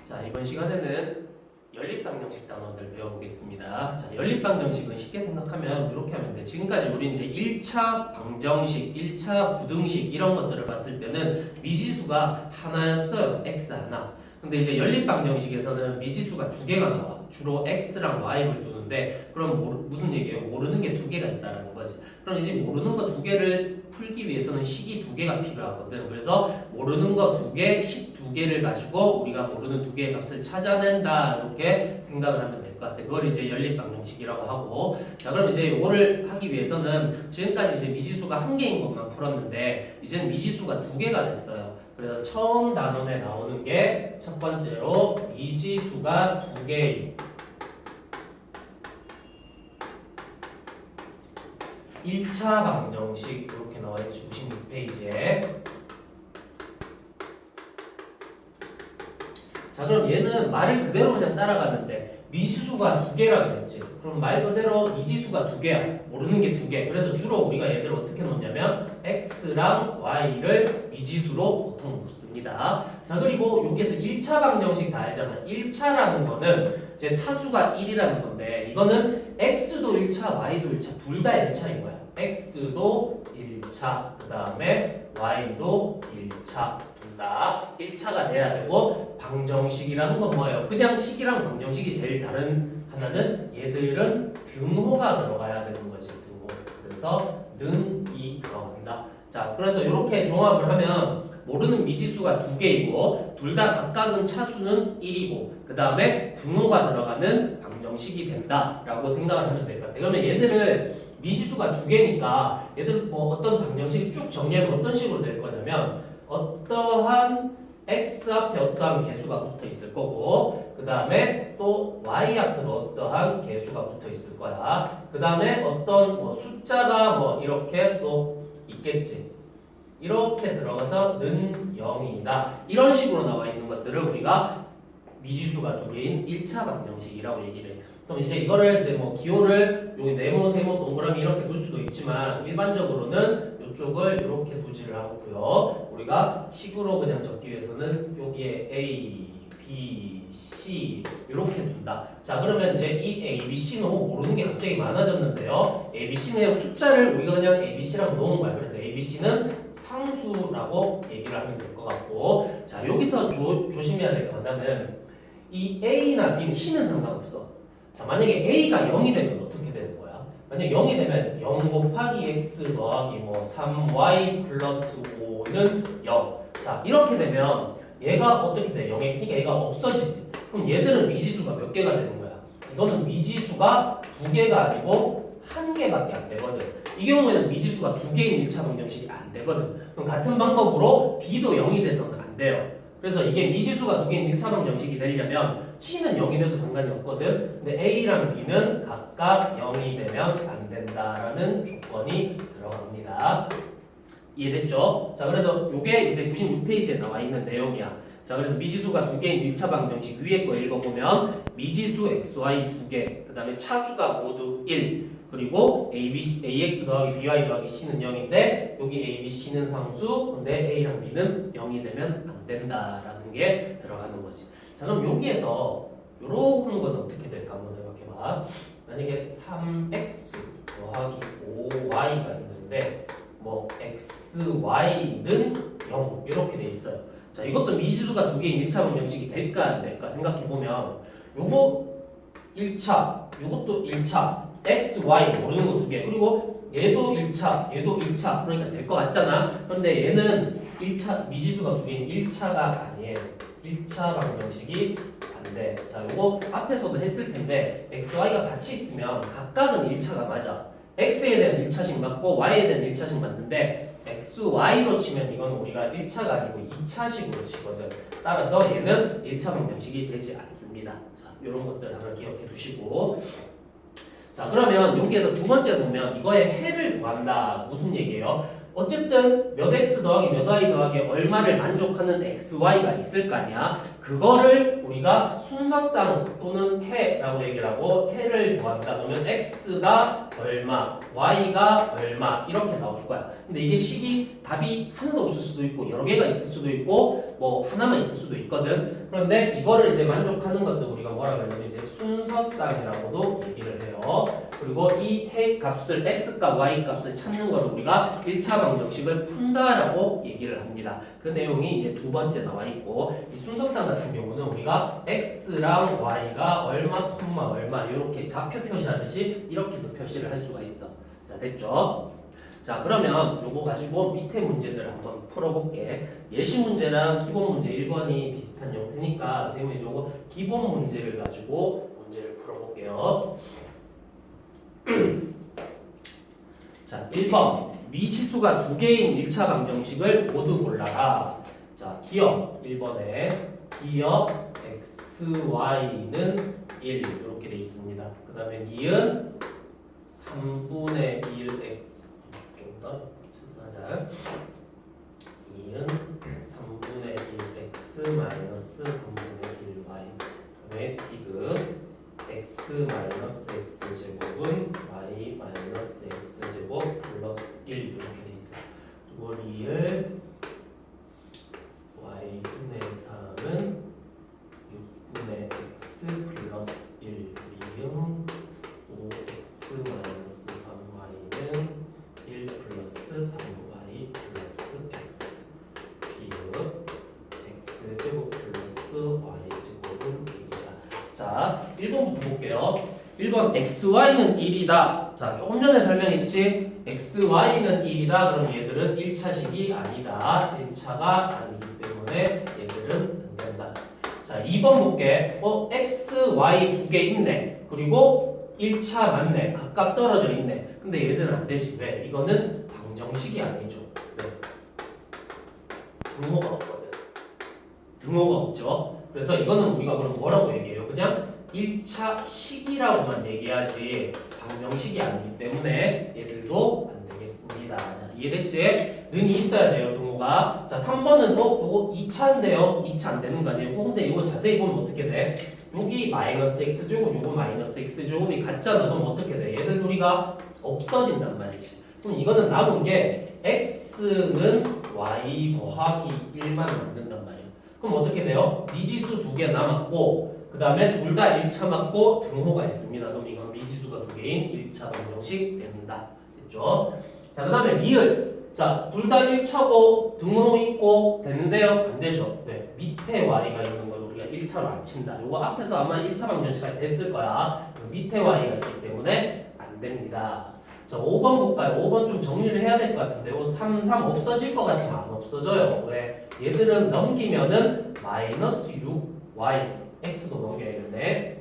자, 이번 시간에는 연립방정식 단원들 배워보겠습니다. 자, 연립방정식은 쉽게 생각하면 이렇게 하면 돼. 지금까지 우리 이제 1차 방정식, 1차 부등식 이런 것들을 봤을 때는 미지수가 하나였어요. x 하나. 근데 이제 연립방정식에서는 미지수가 두 개가 나와. 주로 x랑 y를 두는데 그럼 무슨 얘기예요? 모르는 게 두 개가 있다라는 거지. 그럼 이제 모르는 거 두 개를 풀기 위해서는 식이 두 개가 필요하거든. 그래서 모르는 거 두 개, 식 두 개를 가지고 우리가 모르는 두 개의 값을 찾아낸다 이렇게 생각을 하면 될 것 같아. 그걸 이제 연립방정식이라고 하고, 자 그럼 이제 이거를 하기 위해서는 지금까지 이제 미지수가 한 개인 것만 풀었는데 이제는 미지수가 두 개가 됐어요. 그래서 처음 단원에 나오는 게 첫 번째로 미지수가 두 개인 1차 방정식 이렇게 나와있지. 96페이지에. 자 그럼 얘는 말을 그대로 그냥 따라가면 돼. 미지수가 두 개라 그랬지. 그럼 말 그대로 미지수가 두 개야. 모르는 게 두 개. 그래서 주로 우리가 얘들을 어떻게 놓냐면 x랑 y를 미지수로 보통 놓습니다. 자 그리고 여기에서 1차 방정식 다 알잖아. 1차라는 거는 이제 차수가 1이라는 건데 이거는 x도 1차, y도 1차 둘 다 1차인 거야. x도 1차, 그 다음에 y도 1차 둘 다 1차가 돼야 되고, 방정식이라는 건 뭐예요? 그냥 식이랑 방정식이 제일 다른 하나는 얘들은 등호가 들어가야 되는 거지. 등호. 그래서 능이 들어간다. 자 그래서 이렇게 종합을 하면 모르는 미지수가 두 개이고 둘 다 각각은 차수는 1이고 그 다음에 등호가 들어가는 방정식이 된다라고 생각을 하면 될 것 같아요. 그러면 얘들을 미지수가 두 개니까 얘들 뭐 어떤 방정식 쭉 정리하면 어떤 식으로 될 거냐면 어떠한 x 앞에 어떠한 개수가 붙어 있을 거고 그 다음에 또 y 앞에도 어떠한 개수가 붙어 있을 거야. 그 다음에 어떤 뭐 숫자가 뭐 이렇게 또 있겠지. 이렇게 들어가서 는 0이다. 이런 식으로 나와 있는 것들을 우리가 미지수가 두 개인 1차 방정식이라고 얘기를 해. 그럼 이제 이거를 이제 뭐 기호를 여기 네모, 세모, 동그라미 이렇게 둘 수도 있지만 일반적으로는 이쪽을 이렇게 두지를 않고요. 우리가 식으로 그냥 적기 위해서는 여기에 A, B, C 이렇게 둔다. 자 그러면 이제 이 A, B, C는 모르는 게 갑자기 많아졌는데요. A, B, C는 숫자를 우리가 그냥 A, B, C라고 놓은 거야. 그래서 A, B, C는 상수라고 얘기를 하면 될 것 같고, 자 여기서 조심해야 될 거 하나는 이 A나 B는 C는 상관없어. 자 만약에 A가 0이 되면 어떻게 되는 거야? 만약에 0이 되면 0 곱하기 X 더하기 뭐 3Y 플러스 5는 0. 자 이렇게 되면 얘가 어떻게 돼? 0이 있으니까 얘가 없어지지. 그럼 얘들은 미지수가 몇 개가 되는 거야? 이거는 미지수가 두 개가 아니고 한 개밖에 안 되거든. 이 경우에는 미지수가 두 개인 1차 방정식이 안 되거든. 그럼 같은 방법으로 B도 0이 돼서는 안 돼요. 그래서 이게 미지수가 두 개인 1차 방정식이 되려면 C는 0이 돼도 상관이 없거든. 근데 A랑 B는 각각 0이 되면 안 된다라는 조건이 들어갑니다. 이해됐죠? 자 그래서 이게 이제 96페이지에 나와 있는 내용이야. 자 그래서 미지수가 두 개인 1차 방정식 위에 거 읽어보면 미지수 xy 두 개, 그 다음에 차수가 모두 1, 그리고 ax 더하기 by 더하기 c는 0인데 여기 a, b, c는 상수, 근데 a랑 b는 0이 되면 안 된다라는 게 들어가는 거지. 자 그럼 여기에서 요런 건 어떻게 될까 한번 생각해봐. 만약에 3x 더하기 5y가 있는데 뭐 xy는 0 이렇게 돼 있어요. 자 이것도 미지수가 두 개인 1차 방정식이 될까 안 될까 생각해보면 요거 1차, 요것도 1차, x, y 모르는 거 두 개, 그리고 얘도 1차, 얘도 1차, 그러니까 될 것 같잖아. 그런데 얘는 1차, 미지수가 두 개인 1차가 아니에요. 1차 방정식이 안 돼. 자 요거 앞에서도 했을 텐데 x, y가 같이 있으면 각각은 1차가 맞아. x에 대한 1차식 맞고 y에 대한 1차식 맞는데 x, y로 치면 이건 우리가 1차가 아니고 2차식으로 치거든. 따라서 얘는 1차 방정식이 되지 않습니다. 자, 이런 것들 하나 기억해 두시고. 자, 그러면 여기에서 두 번째 보면 이거의 해를 구한다. 무슨 얘기예요? 어쨌든 몇 x 더하기 몇 y 더하기 얼마를 만족하는 xy가 있을 거 아니야. 그거를 우리가 순서상 또는 해라고 얘기를 하고 해를 구한다 그러면 x가 얼마, y가 얼마 이렇게 나올 거야. 근데 이게 식이 답이 하나도 없을 수도 있고 여러 개가 있을 수도 있고 뭐 하나만 있을 수도 있거든. 그런데 이거를 이제 만족하는 것도 우리가 뭐라 그러냐면 이제 순서쌍이라고도 얘기를 해요. 그리고 이 해 값을 x값, y 값을 찾는 거를 우리가 1차 방정식을 푼다라고 얘기를 합니다. 그 내용이 이제 두 번째 나와 있고 이 순서쌍 같은 경우는 우리가 x랑 y가 얼마, 콤마 얼마 이렇게 좌표 표시하듯이 이렇게도 표시를 할 수가 있어. 자, 됐죠? 자, 그러면 요거 가지고 밑에 문제들 한번 풀어볼게. 예시 문제랑 기본 문제 1번이 비슷한 형태니까 선생님이 요거 기본 문제를 가지고 문제를 풀어볼게요. 자, 1번 미지수가 두 개인 1차 방정식을 모두 골라라. 자, 기억 1번에 기억 xy는 1 이렇게 돼 있습니다. 그 다음에 니은 3분의 1x 좀 더 천천하자. 니은 3분의 1x 마이너스 3분의 1y 그 다음에 디귿 x 마이너스 x 제곱은 y 마이너스 x 제곱 플러스 1 이렇게 돼 있어요. 그리고 리을 y 분의 3은 6분의 x 플러스 1 리은 5x 마이너스 3y는 1 플러스 3y 플러스 x 비읍 x 제곱 플러스 y 제곱은 1이다. 자, 1번부터 볼게요. 1번 xy는 1이다. 자, 조금 전에 설명했지? xy는 1이다. 그럼 얘들은 1차식이 아니다. 1차가 아니기 때문에 얘들은 안 된다. 자, 2번 볼게. x, y 두 개 있네. 그리고 1차 맞네. 각각 떨어져 있네. 근데 얘들은 안 되지. 왜? 이거는 방정식이 아니죠. 왜? 등호가 없거든. 등호가 없죠. 그래서 이거는 우리가 그럼 뭐라고 얘기해요? 그냥 1차 식이라고만 얘기하지 방정식이 아니기 때문에 얘들도 안 되겠습니다. 자, 이해됐지? 는이 있어야 돼요, 등호가. 자, 3번은 요거 2차인데요. 2차 안 되는 거 아니에요? 근데 이거 자세히 보면 어떻게 돼? 여기 마이너스 x제곱, 요거 마이너스 x제곱이 같잖아. 그럼 어떻게 돼? 얘들 둘이가 없어진단 말이지. 그럼 이거는 남은 게 x는 y 더하기 1만 만든단 말이에요. 그럼 어떻게 돼요? 미지수 두 개 남았고 그 다음에 둘 다 1차 맞고 등호가 있습니다. 그럼 이건 미지수가 두 개인 1차 방정식 된다. 됐죠? 자, 그 다음에 리을. 자, 둘 다 1차고 등호 있고 되는데요? 안 되죠. 네, 밑에 y가 있는 걸 우리가 1차로 안 친다. 이거 앞에서 아마 1차 방정식까지 됐을 거야. 밑에 y가 있기 때문에 안 됩니다. 자, 5번 볼까요? 5번 좀 정리를 해야 될 것 같은데요. 3, 3 없어질 것 같지만 안 없어져요. 왜? 얘들은 넘기면은 마이너스 6y x도 넘겨야겠네.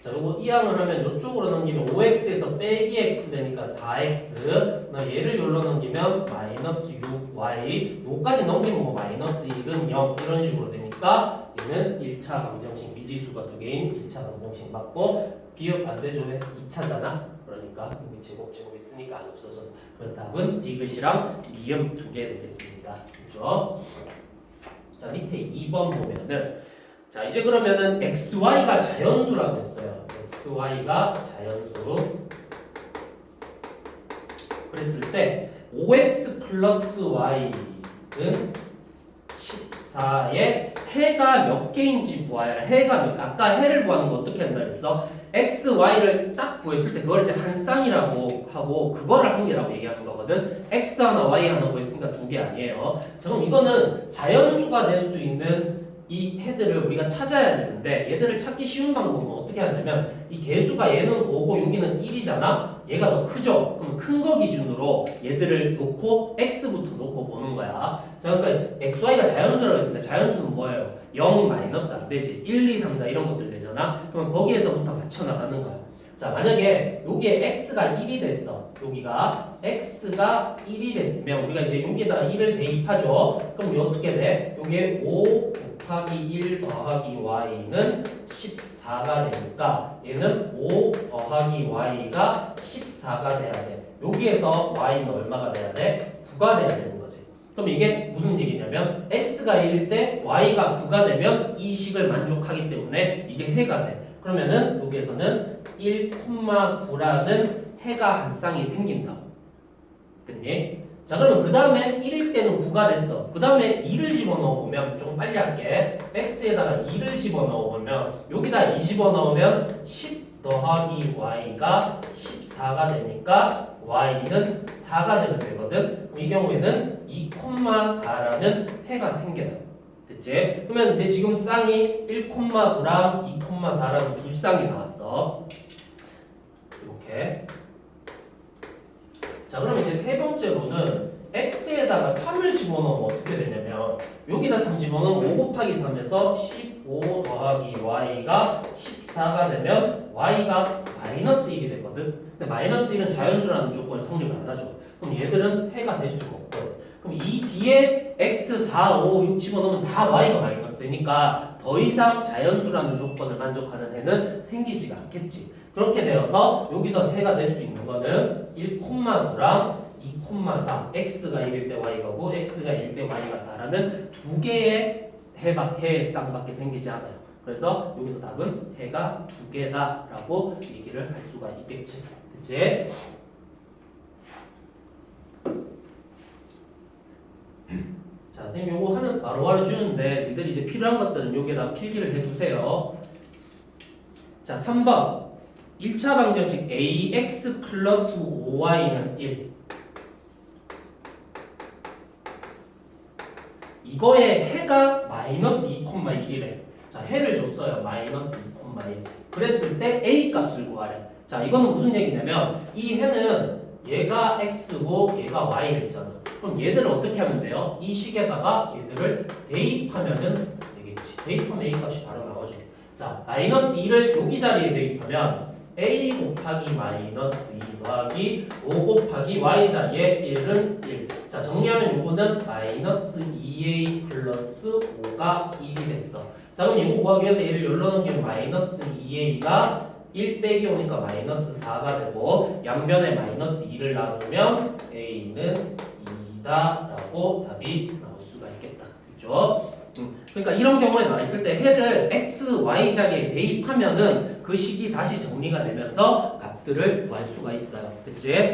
자, 요거 이항을 하면 이쪽으로 넘기면 5x에서 빼기 x 되니까 4x. 얘를 여기로 넘기면 마이너스 6y. 요까지 넘기면 뭐 마이너스 1은 0 이런 식으로 되니까 얘는 1차 방정식 미지수가 두 개인 1차 방정식 맞고 비읍 안 되죠. 왜? 2차잖아. 그러니까 여기 제곱 있으니까 안 없어져. 그래서 답은 디귿이랑 미음 두 개 되겠습니다. 그렇죠? 자, 밑에 2번 보면은 자, 이제 그러면은 xy가 자연수라고 했어요. xy가 자연수. 그랬을 때 5x 플러스 y는 14에 해가 몇 개인지 구하여라. 해가 몇 개. 아까 해를 구하는 거 어떻게 한다 그랬어? x, y를 딱 구했을 때 그걸 이제 한 쌍이라고 하고 그거를 한 개라고 얘기하는 거거든. x 하나, y 하나 구했으니까 두 개 아니에요. 자, 그럼 이거는 자연수가 될 수 있는 이 해들을 우리가 찾아야 되는데 얘들을 찾기 쉬운 방법은 어떻게 하냐면 이 개수가 얘는 5고 여기는 1이잖아. 얘가 더 크죠? 그럼 큰 거 기준으로 얘들을 놓고 x부터 놓고 보는 거야. 자, 그러니까 xy가 자연수라고 했을 때 자연수는 뭐예요? 0 마이너스 안 되지. 1, 2, 3, 4 이런 것들 되잖아. 그럼 거기에서부터 맞춰 나가는 거야. 자, 만약에 여기에 x가 1이 됐어. 여기가 x가 1이 됐으면 우리가 이제 여기에다가 1을 대입하죠. 그럼 이게 어떻게 돼? 여기에 5 곱하기 1 더하기 y는 14가 되니까 얘는 5 더하기 y가 14가 돼야 돼. 여기에서 y는 얼마가 돼야 돼? 9가 돼야 되는 거지. 그럼 이게 무슨 얘기냐면 x가 1일 때 y가 9가 되면 이 식을 만족하기 때문에 이게 해가 돼. 그러면은 여기에서는 1,9라는 해가 한 쌍이 생긴다고. 됐니? 자, 그러면 그 다음에 1일 때는 9가 됐어. 그 다음에 2를 집어넣어보면, 좀 빨리 할게. x에다가 2를 집어넣어보면, 여기다 2 집어넣으면 10 더하기 y가 14가 되니까 y는 4가 되면 되거든. 그럼 이 경우에는 2,4라는 해가 생겨요. 됐지? 그러면 이제 지금 쌍이 1,9랑 2,4라는 두 쌍이 나왔어. 이렇게. 자, 그러면 이제 세 번째로는 x에다가 3을 집어넣으면 어떻게 되냐면 여기다 3 집어넣으면 5 곱하기 3에서 15 더하기 y가 14가 되면 y가 마이너스 1이 되거든. 근데 마이너스 1은 자연수라는 조건이 성립을 안 하죠. 그럼 얘들은 해가 될 수가 없거든. 그럼 이 뒤에 x, 4, 5, 6 집어넣으면 다 y가 마이너스니까 더 이상 자연수라는 조건을 만족하는 해는 생기지가 않겠지. 그렇게 되어서 여기서 해가 될 수 있는 거는 1,9랑 2,4 x가 1일 때 y가 9, x가 1일 때 y가 4라는 두 개의 해의 쌍밖에 생기지 않아요. 그래서 여기서 답은 해가 두 개다라고 얘기를 할 수가 있겠지. 그치? 자, 선생님 요거 하면서 바로바로 주는데 니들 이제 필요한 것들은 여기에다 필기를 해두세요. 자, 3번 1차 방정식 ax 플러스 5y는 1. 이거의 해가 마이너스 2,1이래. 자, 해를 줬어요. 마이너스 2,1. 그랬을 때 a 값을 구하래. 자, 이거는 무슨 얘기냐면 이 해는 얘가 x고 얘가 y랬잖아. 그럼 얘들을 어떻게 하면 돼요? 이 식에다가 얘들을 대입하면은 되겠지. 대입하면 a 값이 바로 나오죠. 자, 마이너스 2를 여기 자리에 대입하면 a 곱하기 마이너스 2 더하기 5 곱하기 y 자리에 1은 1. 자, 정리하면 요거는 마이너스 2a 플러스 5가 1이 됐어. 자, 그럼 이거 구하기 위해서 얘를 열로 넘기면 마이너스 2a가 1 빼기 오니까 마이너스 4가 되고 양변에 마이너스 2를 나누면 a는 2다 라고 답이 나올 수가 있겠다. 그죠? 그러니까 이런 경우에 나왔을 때 해를 x, y 자리에 대입하면은 그 식이 다시 정리가 되면서 값들을 구할 수가 있어요. 그치?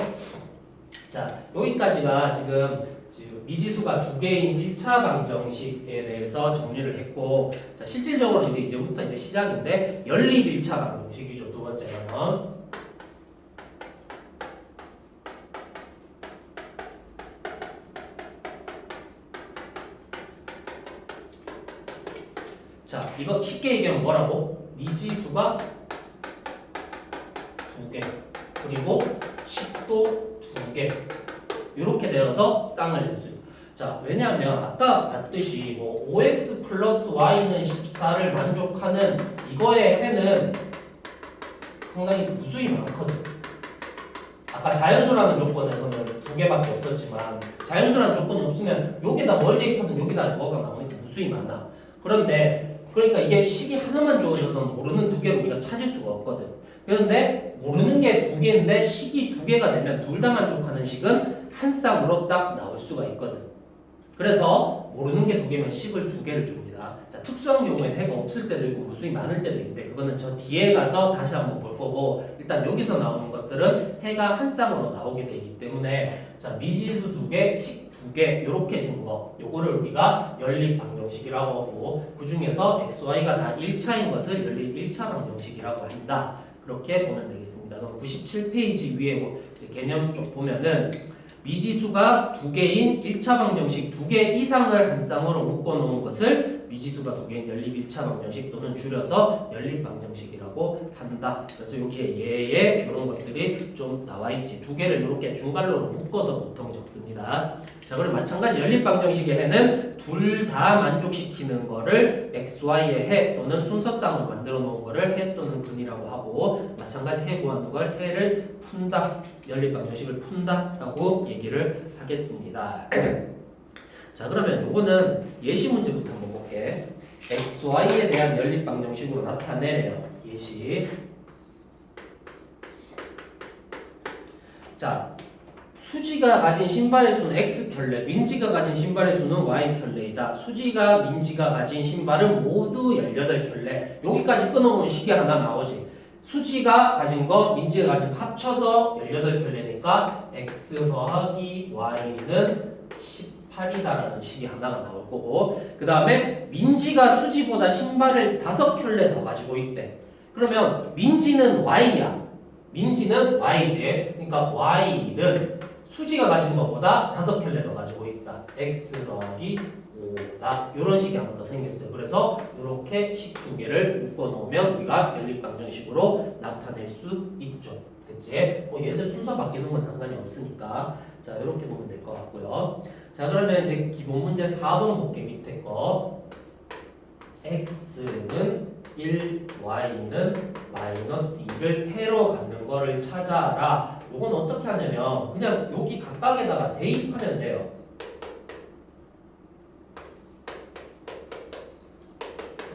자, 여기까지가 지금 미지수가 두 개인 1차 방정식에 대해서 정리를 했고, 자, 실질적으로 이제부터 시작인데 연립 1차 방정식이죠. 두 번째는. 자, 이거 쉽게 얘기하면 뭐라고? 미지수가 두 개, 그리고 식도 두 개. 이렇게 되어서 쌍을 낼 수 있다. 자, 왜냐하면 아까 봤듯이 뭐 5x 플러스 y는 14를 만족하는 이거의 해는 상당히 무수히 많거든. 아까 자연수라는 조건에서는 두 개밖에 없었지만 자연수라는 조건이 없으면 여기다 뭘 대입하든 여기다 뭐가 나오니까 무수히 많아. 그런데 그러니까 이게 식이 하나만 주어져서 모르는 두 개를 우리가 찾을 수가 없거든. 그런데 모르는 게 두 개인데 식이 두 개가 되면 둘 다 만족하는 식은 한 쌍으로 딱 나올 수가 있거든. 그래서 모르는 게 두 개면 식을 두 개를 줍니다. 자, 특수한 경우에 해가 없을 때도 있고 무수히 많을 때도 있는데 그거는 저 뒤에 가서 다시 한번 볼 거고 일단 여기서 나오는 것들은 해가 한 쌍으로 나오게 되기 때문에 자, 미지수 두 개, 식 두 개 이렇게 준 거 요거를 우리가 연립 방정식이라고 하고 그 중에서 x, y가 다 1차인 것을 연립 1차 방정식이라고 한다. 그렇게 보면 되겠습니다. 그럼 97페이지 위에 개념 쪽 보면은 미지수가 두 개인 1차 방정식 두 개 이상을 한 쌍으로 묶어 놓은 것을 미지수가 두 개인 연립 1차 방정식 또는 줄여서 연립 방정식이라고 한다. 그래서 여기에 얘의 이런 것들이 좀 나와 있지. 두 개를 이렇게 중괄호로 묶어서 보통 적습니다. 자, 그럼 마찬가지 연립 방정식의 해는 둘 다 만족시키는 거를 x, y의 해 또는 순서쌍을 만들어 놓은 거를 해 또는 근이라고 하고 마찬가지 해 구하는 걸 해를 푼다. 연립 방정식을 푼다라고 얘기를 하겠습니다. 자, 그러면 요거는 예시 문제부터 한번 볼게. x, y에 대한 연립 방정식으로 나타내네요. 예시. 자, 수지가 가진 신발의 수는 X켤레, 민지가 가진 신발의 수는 Y켤레이다. 수지가 민지가 가진 신발은 모두 18켤레. 여기까지 끊어보면 식이 하나 나오지. 수지가 가진 거, 민지가 가진 거 합쳐서 18켤레니까 X 더하기 Y는 18이다라는 식이 하나가 나올 거고, 그 다음에 민지가 수지보다 신발을 5켤레 더 가지고 있대. 그러면 민지는 Y야. 민지는 Y지. 그러니까 Y는 수지가 가진 것보다 5켤레 더 가지고 있다. X 더하기 5다. 이런 식이 하나 더 생겼어요. 그래서 이렇게 식 두 개를 묶어 놓으면 우리가 연립방정식으로 나타낼 수 있죠. 됐지? 뭐 얘들 순서 바뀌는 건 상관이 없으니까. 자, 이렇게 보면 될 것 같고요. 자, 그러면 이제 기본 문제 4번 볼게. 밑에 거. X는 1, Y는 마이너스 2를 해로 갖는 거를 찾아라. 요건 어떻게 하냐면 그냥 여기 각각에다가 대입하면 돼요.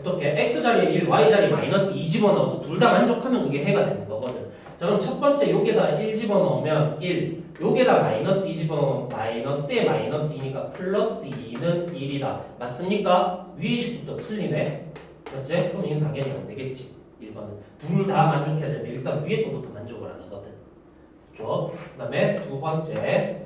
어떻게? X자리에 1, Y자리에 마이너스 2 집어넣어서 둘 다 만족하면 그게 해가 되는 거거든. 자, 그럼 첫 번째 여기에다 1 집어넣으면 1, 여기에다 마이너스 2 집어넣으면 마이너스에 마이너스 2니까 플러스 2는 1이다. 맞습니까? 위의 식부터 틀리네. 그렇지? 그럼 이건 당연히 안 되겠지. 1번은. 둘 다 만족해야 되는데 일단 위에 거부터 만족을 안 하거든. 그렇죠? 그 다음에 두 번째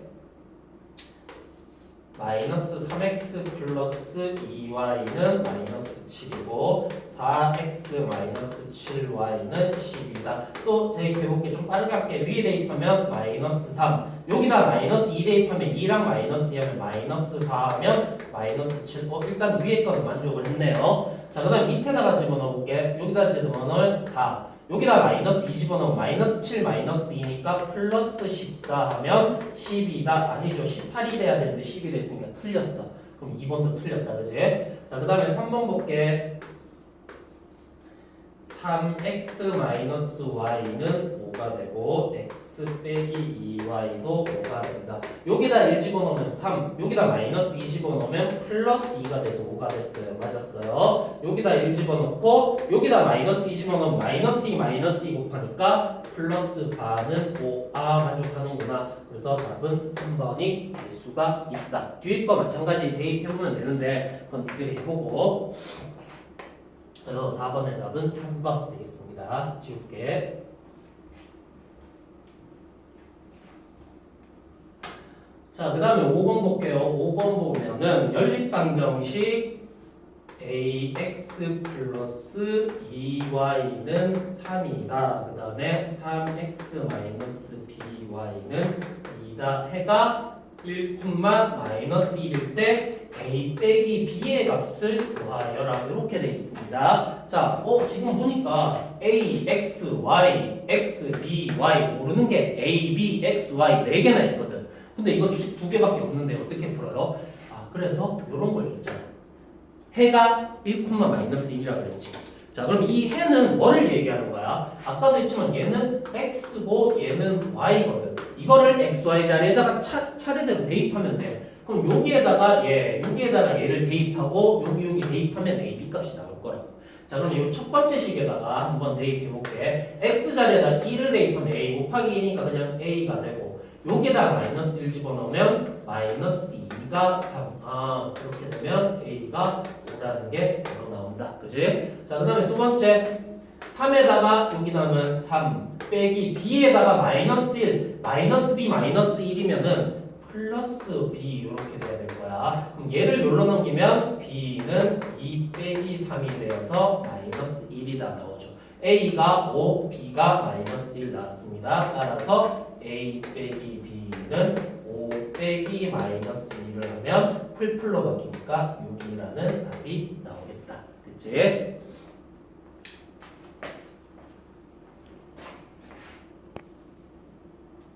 마이너스 3x 플러스 2y는 마이너스 7이고 4x 마이너스 7y는 10이다. 또 대입해볼게. 좀 빠르게 할게. 위에 대입하면 마이너스 3, 여기다 마이너스 2 대입하면 2랑 마이너스 2하면 마이너스 4 하면 마이너스 7. 일단 위에 거는 만족을 했네요. 자, 그 다음 밑에다가 집어넣어볼게. 여기다 집어넣으면 4, 여기다 마이너스 2 집어넣으면 마이너스 7 마이너스 2니까 플러스 14 하면 12다. 아니죠. 18이 돼야 되는데 10이 됐으니까 틀렸어. 그럼 2번도 틀렸다. 그지? 자, 그 다음에 3번 볼게. 3x 마이너스 y는 5가 되고 x 빼기 2y도 5가 된다. 여기다 1 집어넣으면 3, 여기다 마이너스 2 집어넣으면 플러스 2가 돼서 5가 됐어요. 맞았어요. 여기다 1 집어넣고 여기다 마이너스 2 집어넣으면 마이너스 2 마이너스 2 곱하니까 플러스 4는 5. 만족하는구나. 그래서 답은 3번이 될 수가 있다. 뒤에 거 마찬가지 대입해보면 되는데 그건 니들이 해보고. 그래서 4번의 답은 3번 되겠습니다. 지울게. 자, 그 다음에 5번 볼게요. 5번 보면은 연립방정식 ax 플러스 2y는 3이다. 그 다음에 3x 마이너스 by는 2다. 해가 1, 마이너스 1일 때 a 빼기 b의 값을 구하여라. 이렇게 되어 있습니다. 자, 지금 보니까 a, x, y, x, b, y 모르는 게 a, b, x, y 4개나 있거든. 근데 이거 두 개밖에 없는데 어떻게 풀어요? 그래서 이런 걸 줬잖아. 해가 1, 마이너스 1이라 그랬지. 자, 그럼 이 해는 뭐를 얘기하는 거야? 아까도 했지만 얘는 x고 얘는 y거든. 이거를 x, y 자리에다가 차례대로 대입하면 돼. 그럼 여기에다가 얘를 대입하고 여기 대입하면 a, b 값이 나올 거라고. 자, 그럼 이 첫 번째 식에다가 한번 대입해 볼게. x 자리에다 1을 대입하면 a 곱하기 2니까 그냥 a가 되고 여기에다 마이너스 1 집어넣으면 마이너스 2가 3. 그렇게 되면 a가 5라는 게 바로 나온다. 그지? 자, 그 다음에 두 번째 3에다가 여기 나오면 3 빼기 b에다가 마이너스 1, 마이너스 b 마이너스 1이면은 플러스 b 이렇게 돼야 될 거야. 그럼 얘를 여기로 넘기면 b는 2 빼기 3이 되어서 마이너스 1이다 나오죠. a가 5, b가 마이너스 1 나왔습니다. 따라서 a 빼기 b는 5 빼기 마이너스 1을 하면 풀풀로 바뀌니까 6이라는 답이 나오겠다. 됐지?